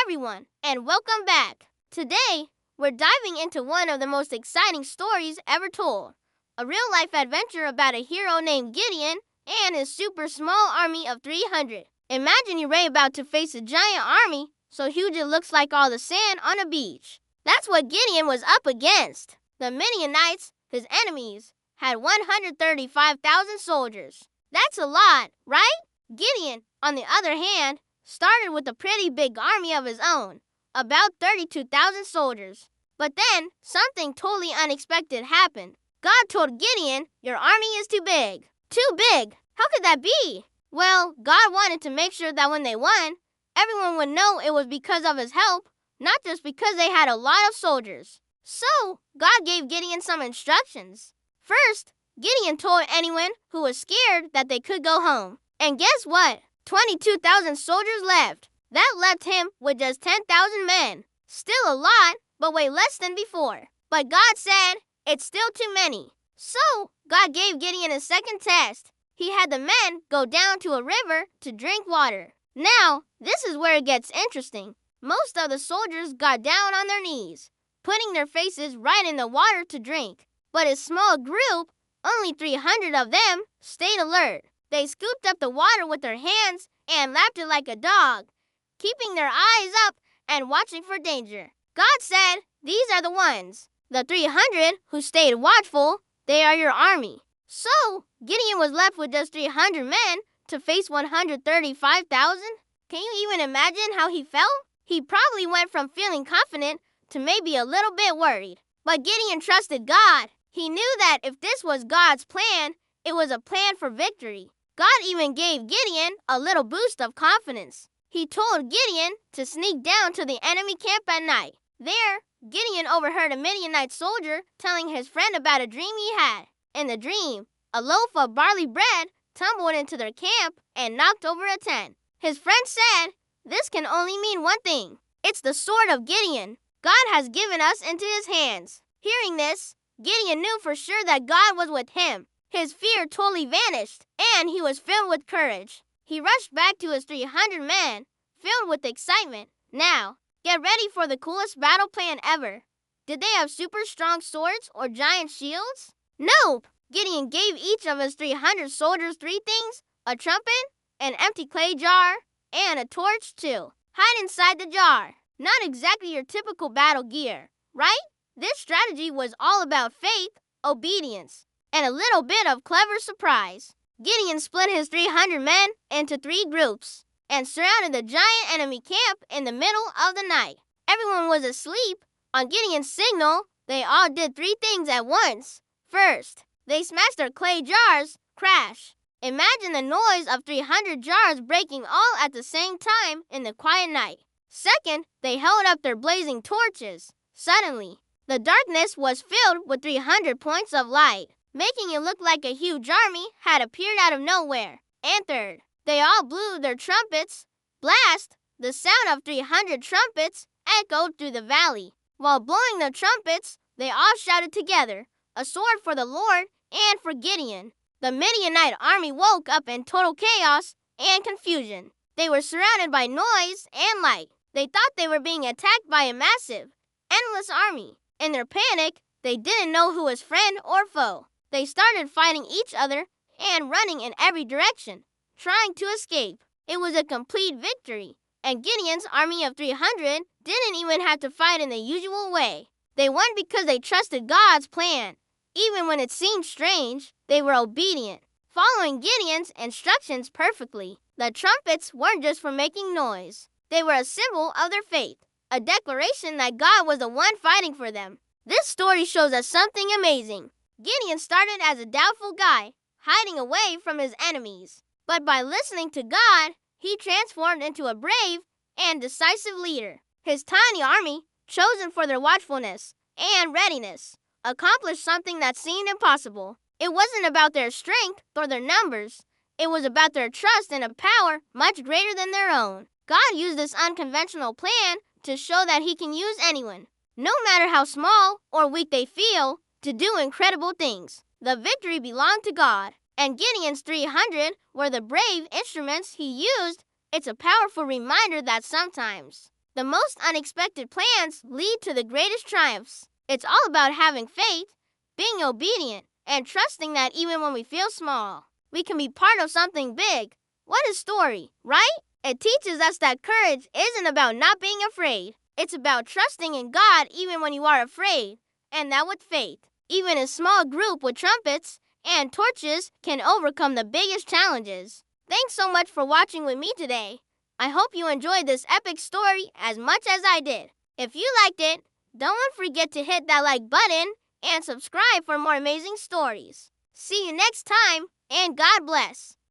everyone, and welcome back. Today, we're diving into one of the most exciting stories ever told. A real-life adventure about a hero named Gideon and his super small army of 300. Imagine you're about to face a giant army so huge it looks like all the sand on a beach. That's what Gideon was up against. The Midianites, his enemies, had 135,000 soldiers. That's a lot, right? Gideon, on the other hand, started with a pretty big army of his own, about 32,000 soldiers. But then, something totally unexpected happened. God told Gideon, "Your army is too big." Too big? How could that be? Well, God wanted to make sure that when they won, everyone would know it was because of his help, not just because they had a lot of soldiers. So, God gave Gideon some instructions. First, Gideon told anyone who was scared that they could go home. And guess what? 22,000 soldiers left. That left him with just 10,000 men. Still a lot, but way less than before. But God said, it's still too many. So, God gave Gideon a second test. He had the men go down to a river to drink water. Now, this is where it gets interesting. Most of the soldiers got down on their knees, putting their faces right in the water to drink. But a small group, only 300 of them, stayed alert. They scooped up the water with their hands and lapped it like a dog, keeping their eyes up and watching for danger. God said, these are the ones. The 300 who stayed watchful, they are your army. So, Gideon was left with just 300 men to face 135,000? Can you even imagine how he felt? He probably went from feeling confident to maybe a little bit worried. But Gideon trusted God. He knew that if this was God's plan, it was a plan for victory. God even gave Gideon a little boost of confidence. He told Gideon to sneak down to the enemy camp at night. There, Gideon overheard a Midianite soldier telling his friend about a dream he had. In the dream, a loaf of barley bread tumbled into their camp and knocked over a tent. His friend said, this can only mean one thing. It's the sword of Gideon. God has given us into his hands. Hearing this, Gideon knew for sure that God was with him. His fear totally vanished, and he was filled with courage. He rushed back to his 300 men, filled with excitement. Now, get ready for the coolest battle plan ever. Did they have super strong swords or giant shields? Nope! Gideon gave each of his 300 soldiers 3 things: a trumpet, an empty clay jar, and a torch too. Hide inside the jar. Not exactly your typical battle gear, right? This strategy was all about faith, obedience, and a little bit of clever surprise. Gideon split his 300 men into 3 groups and surrounded the giant enemy camp in the middle of the night. Everyone was asleep. On Gideon's signal, they all did 3 things at once. First, they smashed their clay jars. Crash. Imagine the noise of 300 jars breaking all at the same time in the quiet night. Second, they held up their blazing torches. Suddenly, the darkness was filled with 300 points of light, making it look like a huge army had appeared out of nowhere. And third, they all blew their trumpets. Blast! The sound of 300 trumpets echoed through the valley. While blowing the trumpets, they all shouted together, a sword for the Lord and for Gideon. The Midianite army woke up in total chaos and confusion. They were surrounded by noise and light. They thought they were being attacked by a massive, endless army. In their panic, they didn't know who was friend or foe. They started fighting each other and running in every direction, trying to escape. It was a complete victory, and Gideon's army of 300 didn't even have to fight in the usual way. They won because they trusted God's plan. Even when it seemed strange, they were obedient, following Gideon's instructions perfectly. The trumpets weren't just for making noise. They were a symbol of their faith, a declaration that God was the one fighting for them. This story shows us something amazing. Gideon started as a doubtful guy, hiding away from his enemies. But by listening to God, he transformed into a brave and decisive leader. His tiny army, chosen for their watchfulness and readiness, accomplished something that seemed impossible. It wasn't about their strength or their numbers. It was about their trust in a power much greater than their own. God used this unconventional plan to show that he can use anyone, no matter how small or weak they feel, to do incredible things. The victory belonged to God, and Gideon's 300 were the brave instruments he used. It's a powerful reminder that sometimes The most unexpected plans lead to the greatest triumphs. It's all about having faith, being obedient, and trusting that even when we feel small, we can be part of something big. What a story, right? It teaches us that courage isn't about not being afraid. It's about trusting in God even when you are afraid. And that with faith, even a small group with trumpets and torches can overcome the biggest challenges. Thanks so much for watching with me today. I hope you enjoyed this epic story as much as I did. If you liked it, don't forget to hit that like button and subscribe for more amazing stories. See you next time, and God bless.